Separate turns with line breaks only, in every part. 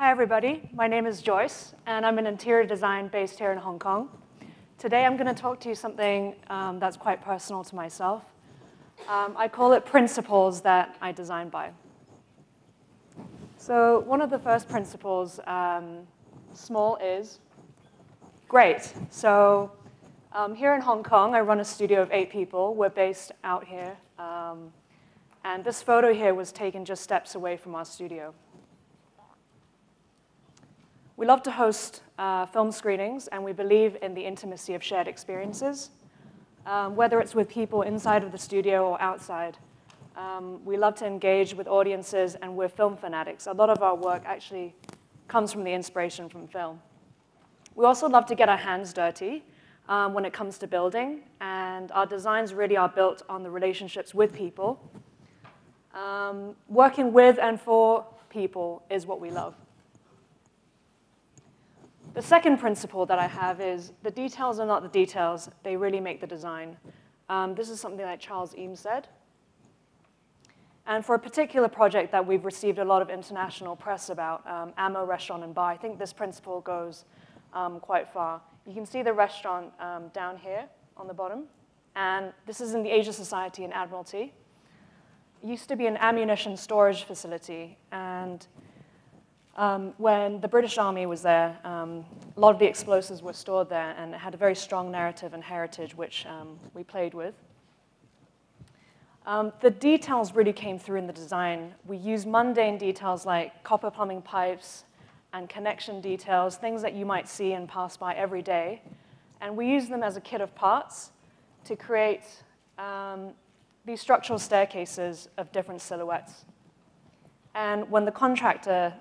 Hi, everybody. My name is Joyce, and I'm an interior design based here in Hong Kong. Today, I'm going to talk to you something that's quite personal to myself. I call it principles that I design by. So one of the first principles, small is great. So here in Hong Kong, I run a studio of 8 people. We're based out here. And this photo here was taken just steps away from our studio. We love to host film screenings, and we believe in the intimacy of shared experiences, whether it's with people inside of the studio or outside. We love to engage with audiences, and we're film fanatics. A lot of our work actually comes from the inspiration from film. We also love to get our hands dirty when it comes to building, and our designs really are built on the relationships with people. Working with and for people is what we love. The second principle that I have is the details are not the details, they really make the design. This is something that Charles Eames said. And for a particular project that we've received a lot of international press about, Ammo Restaurant and Bar, I think this principle goes quite far. You can see the restaurant down here on the bottom. And this is in the Asia Society in Admiralty. It used to be an ammunition storage facility. And when the British Army was there, a lot of the explosives were stored there, and it had a very strong narrative and heritage, which we played with. The details really came through in the design. We used mundane details like copper plumbing pipes and connection details, things that you might see and pass by every day. And we used them as a kit of parts to create these structural staircases of different silhouettes. And when the contractor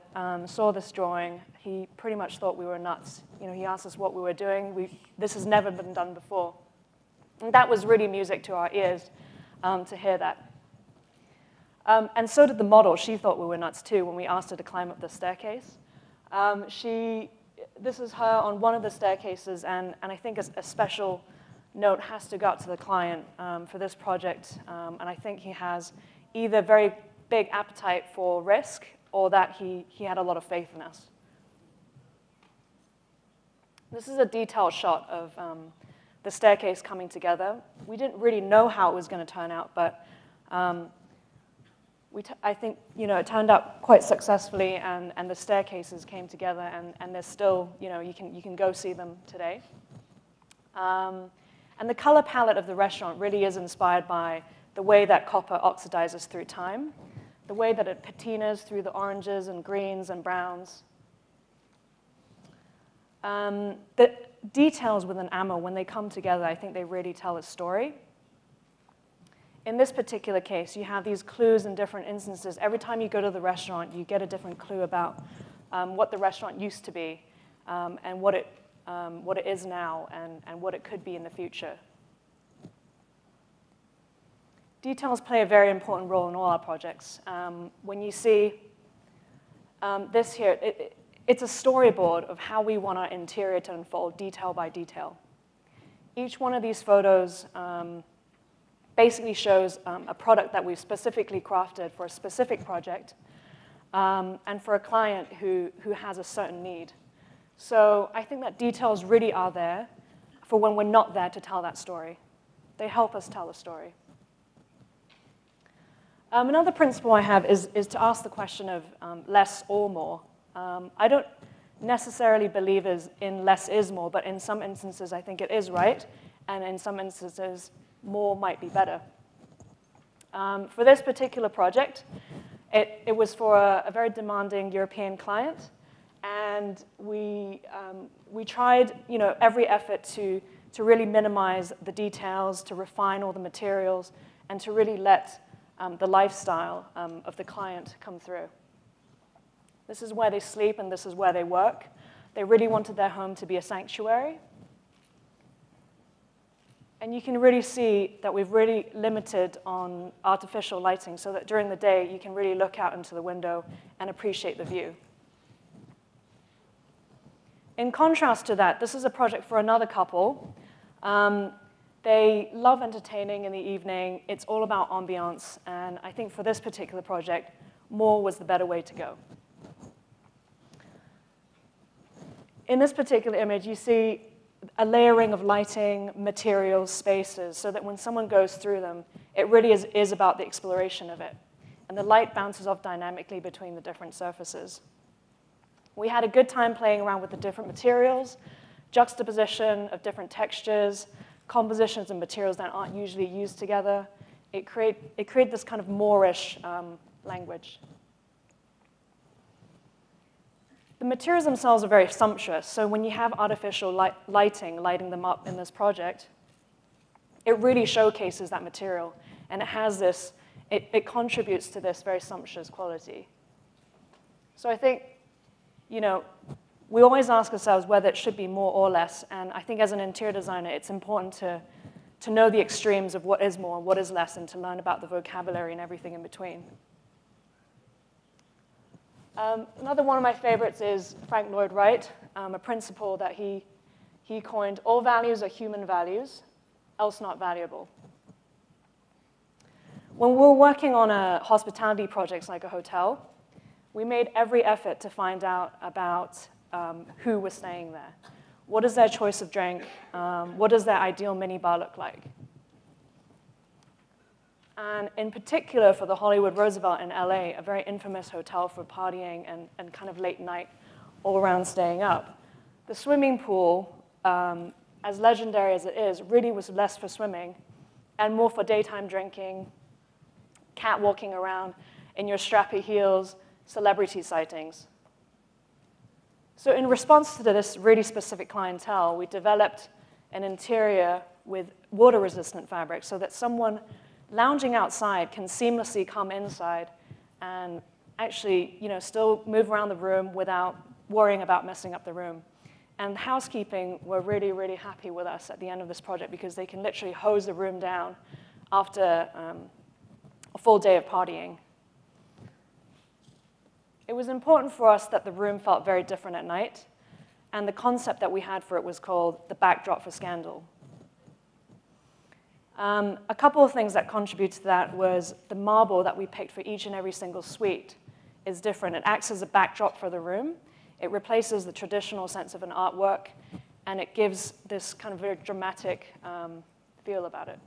saw this drawing, he pretty much thought we were nuts. You know, he asked us what we were doing. This has never been done before. And that was really music to our ears to hear that. And so did the model. She thought we were nuts, too, when we asked her to climb up the staircase. This is her on one of the staircases, and I think a special note has to go out to the client for this project. And I think he has either very big appetite for risk, or that he had a lot of faith in us. This is a detailed shot of the staircase coming together. We didn't really know how it was going to turn out, but I think it turned out quite successfully, and the staircases came together, and they're still, you can go see them today. And the color palette of the restaurant really is inspired by the way that copper oxidizes through time, the way that it patinas through the oranges and greens and browns. The details within Ammo, when they come together, I think they really tell a story. In this particular case, you have these clues in different instances. Every time you go to the restaurant, you get a different clue about what the restaurant used to be, and what it is now, and what it could be in the future. Details play a very important role in all our projects. When you see this here, it's a storyboard of how we want our interior to unfold, detail by detail. Each one of these photos basically shows a product that we've specifically crafted for a specific project, and for a client who has a certain need. So I think that details really are there for when we're not there to tell that story. They help us tell the story. Another principle I have is to ask the question of less or more. I don't necessarily believe in less is more, but in some instances I think it is right, and in some instances more might be better. For this particular project, it was for a very demanding European client, and we tried every effort to really minimize the details, to refine all the materials, and to really let the lifestyle of the client come through. This is where they sleep, and this is where they work. They really wanted their home to be a sanctuary. And you can really see that we've really limited on artificial lighting so that during the day you can really look out into the window and appreciate the view. In contrast to that, this is a project for another couple. They love entertaining in the evening. It's all about ambiance. And I think for this particular project, more was the better way to go. In this particular image, you see a layering of lighting, materials, spaces, so that when someone goes through them, it really is about the exploration of it. And the light bounces off dynamically between the different surfaces. We had a good time playing around with the different materials, juxtaposition of different textures, compositions and materials that aren't usually used together. It created this kind of Moorish language. The materials themselves are very sumptuous, so when you have artificial lighting them up in this project, it really showcases that material, and it has this, it contributes to this very sumptuous quality. So I think, you know, we always ask ourselves whether it should be more or less, and I think as an interior designer, it's important to know the extremes of what is more and what is less, and to learn about the vocabulary and everything in between. Another one of my favorites is Frank Lloyd Wright, a principle that he coined: all values are human values, else not valuable. When we're working on a hospitality project like a hotel, we made every effort to find out about who was staying there. What is their choice of drink? What does their ideal minibar look like? And in particular for the Hollywood Roosevelt in LA, a very infamous hotel for partying and kind of late night, all around staying up, the swimming pool, as legendary as it is, really was less for swimming and more for daytime drinking, catwalking around in your strappy heels, celebrity sightings. So in response to this really specific clientele, we developed an interior with water-resistant fabric so that someone lounging outside can seamlessly come inside and actually, you know, still move around the room without worrying about messing up the room. And housekeeping were really, really happy with us at the end of this project because they can literally hose the room down after a full day of partying. It was important for us that the room felt very different at night, and the concept that we had for it was called the backdrop for scandal. A couple of things that contributed to that was the marble that we picked for each and every single suite is different. It acts as a backdrop for the room. It replaces the traditional sense of an artwork, and it gives this kind of very dramatic feel about it.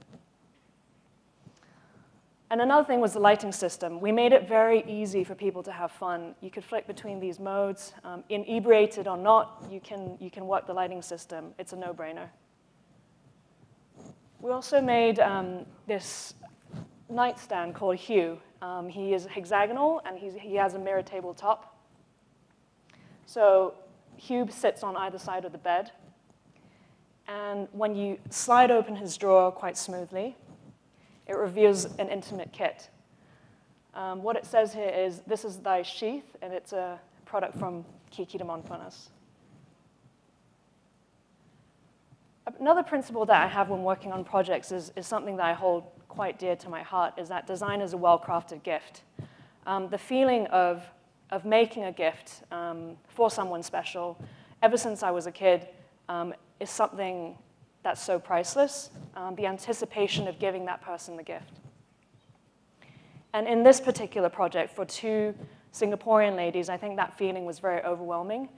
And another thing was the lighting system. We made it very easy for people to have fun. You could flick between these modes. Inebriated or not, you can work the lighting system. It's a no-brainer. We also made this nightstand called Hugh. He is hexagonal, and he has a mirror tabletop. So Hugh sits on either side of the bed. And when you slide open his drawer quite smoothly, it reveals an intimate kit. What it says here is, "This is thy sheath," and it's a product from Kiki de Montparnasse. Another principle that I have when working on projects is something that I hold quite dear to my heart, is that design is a well-crafted gift. The feeling of making a gift for someone special, ever since I was a kid, is something that's so priceless, the anticipation of giving that person the gift. And in this particular project, for two Singaporean ladies, I think that feeling was very overwhelming.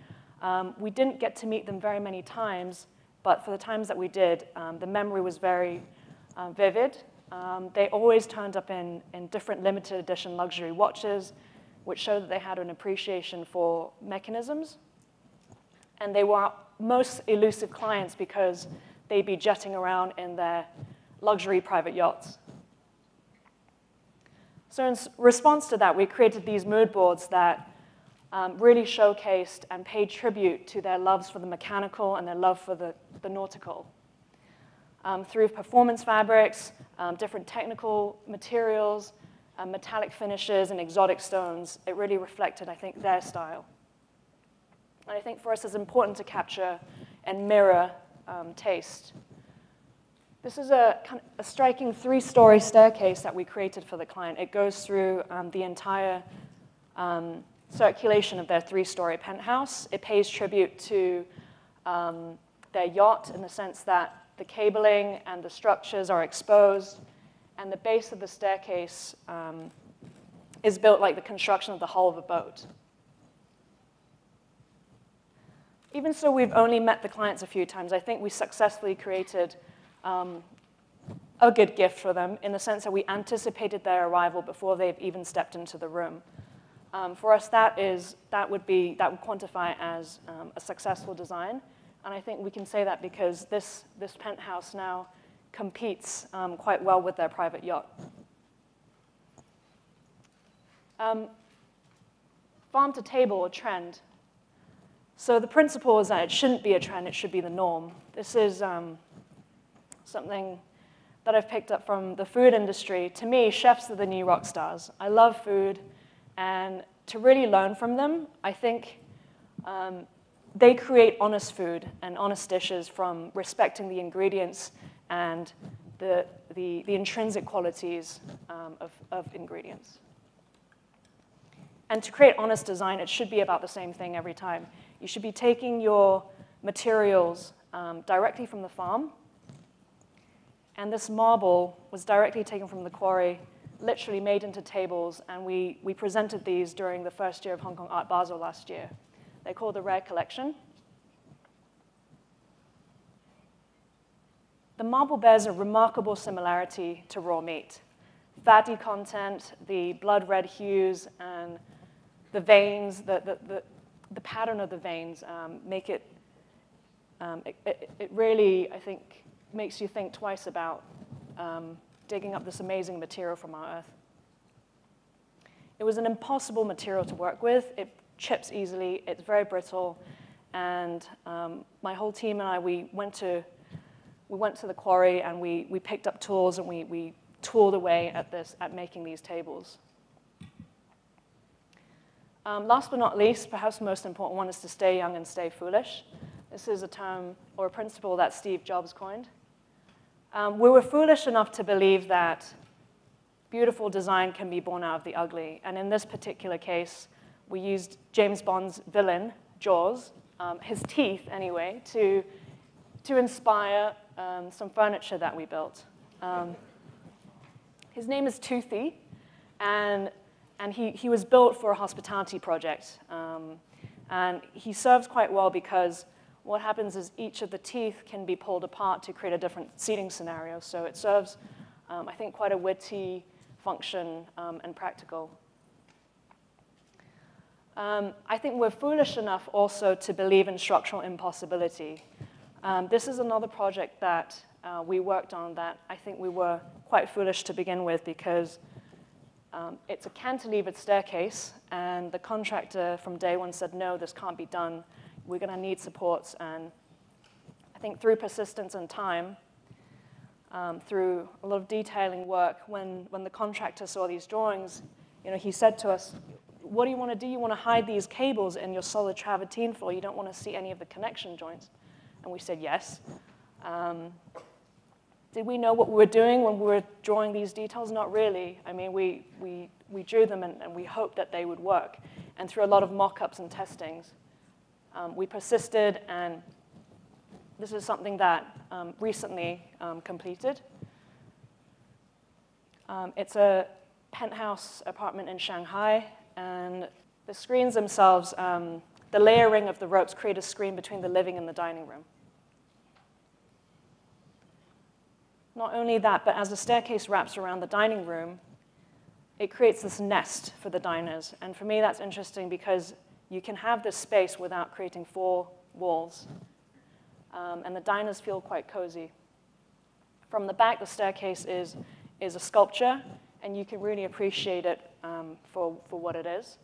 We didn't get to meet them very many times, but for the times that we did, the memory was very vivid. They always turned up in different limited edition luxury watches, which showed that they had an appreciation for mechanisms. And they were most elusive clients because they'd be jetting around in their luxury private yachts. So in response to that, we created these mood boards that really showcased and paid tribute to their loves for the mechanical and their love for the nautical. Through performance fabrics, different technical materials, metallic finishes, and exotic stones, it really reflected, I think, their style. And I think for us it's important to capture and mirror taste. This is a striking 3-story staircase that we created for the client. It goes through the entire circulation of their 3-story penthouse. It pays tribute to their yacht in the sense that the cabling and the structures are exposed, and the base of the staircase is built like the construction of the hull of a boat. even so we've only met the clients a few times, I think we successfully created a good gift for them in the sense that we anticipated their arrival before they've even stepped into the room. For us, that would quantify as a successful design. And I think we can say that because this penthouse now competes quite well with their private yacht. Farm to table, or trend. So the principle is that it shouldn't be a trend, it should be the norm. This is something that I've picked up from the food industry. To me, chefs are the new rock stars. I love food, and to really learn from them, I think they create honest food and honest dishes from respecting the ingredients and the intrinsic qualities of ingredients. And to create honest design, it should be about the same thing every time. You should be taking your materials directly from the farm. And this marble was directly taken from the quarry, literally made into tables, and we presented these during the first year of Hong Kong Art Basel last year. They're called the Rare Collection. The marble bears a remarkable similarity to raw meat. Fatty content, the blood red hues, and the veins, the pattern of the veins make it, it really, I think, makes you think twice about digging up this amazing material from our earth. It was an impossible material to work with. It chips easily, it's very brittle, and my whole team and I, we went to the quarry and we picked up tools and we tooled away at making these tables. Last but not least, perhaps the most important one is to stay young and stay foolish. This is a term or a principle that Steve Jobs coined. We were foolish enough to believe that beautiful design can be born out of the ugly. And in this particular case, we used James Bond's villain, Jaws, his teeth anyway, to inspire some furniture that we built. His name is Toothy, and he was built for a hospitality project. And he serves quite well because what happens is each of the teeth can be pulled apart to create a different seating scenario. So it serves, I think, quite a witty function and practical. I think we're foolish enough also to believe in structural impossibility. This is another project that we worked on that I think we were quite foolish to begin with because it's a cantilevered staircase, and the contractor from day one said, no, this can't be done. We're going to need supports. And I think through persistence and time, through a lot of detailing work, when the contractor saw these drawings, he said to us, what do you want to do? You want to hide these cables in your solid travertine floor. You don't want to see any of the connection joints. And we said yes. Did we know what we were doing when we were drawing these details? Not really. I mean, we drew them and we hoped that they would work. And through a lot of mock-ups and testings, we persisted, and this is something that recently completed. It's a penthouse apartment in Shanghai, and the screens themselves, the layering of the ropes create a screen between the living and the dining room. Not only that, but as the staircase wraps around the dining room, it creates this nest for the diners. And for me, that's interesting because you can have this space without creating 4 walls. And the diners feel quite cozy. From the back, the staircase is a sculpture, and you can really appreciate it for what it is.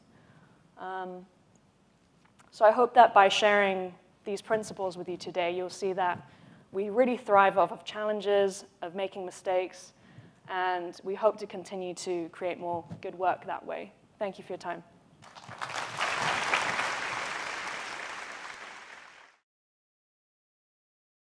So I hope that by sharing these principles with you today, you'll see that we really thrive off of challenges, of making mistakes, and we hope to continue to create more good work that way. Thank you for your time.